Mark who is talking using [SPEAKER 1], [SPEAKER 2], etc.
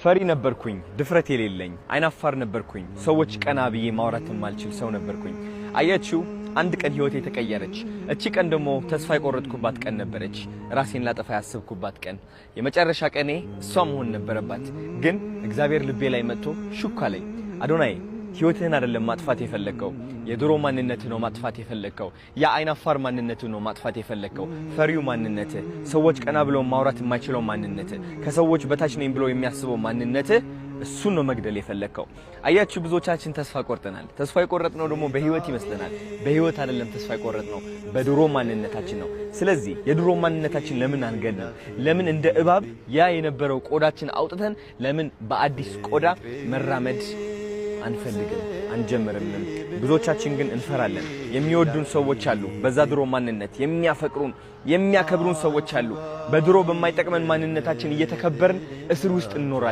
[SPEAKER 1] ፈሪ ነበርኩኝ ድፍረት የሌለኝ አይናፋር ነበርኩኝ ሰዎች ቀና ብዬ ማውራት ማልችል ሰው ነበርኩኝ አያችሁ አንድ ቀን ህይወቴ ተቀየረች እቺ ቀን ደግሞ ተስፋ የቆረጥኩባት ቀን ነበረች ራሴን ላጠፋ ያሰብኩባት ቀን የመጨረሻ ቀኔ እሷ መሆን ነበረባት ግን እግዚአብሔር ልቤ ላይ መጥቶ ሹክ አለኝ አዶናይ ህይወትህን አይደለም ማጥፋት የፈለከው የድሮ ማንነትህ ነው ማጥፋት የፈለከው ያ አይናፋር ማንነትህ ነው ማጥፋት የፈለከው ፈሪው ማንነትህ ሰዎች ቀና ብለው ማውራት የማይችለው ማንነትህ ከሰዎች በታች ነኝ ብለው የሚያስበው ማንነትህ እሱን ነው መግደል የፈለከው አያችሁ ብዙዎቻችን ተስፋ ቆርጠናል ተስፋ የቆረጥነው ደግሞ በህይወት ይመስለናል በህይወት አይደለም ተስፋ የቆረጥነው በድሮ ማንነታችን ነው ስለዚህ የድሮ ማንነታችን ለምን አንገድም ለምን እንደ እባብ ያ የነበረው ቆዳችን አውጥተን ለምን በአዲስ ቆዳ መራመድ አንፈልግም አንጀምርም ብዙዎቻችን ግን እንፈራለን የሚወዱን ሰዎች አሉ በዛ ድሮ ማንነት የሚያፈቅሩን የሚያከብሩን ሰዎች አሉ በድሮ በማይጠቅመን ማንነታችን እየተከበርን እስር ውስጥ እንኖራለን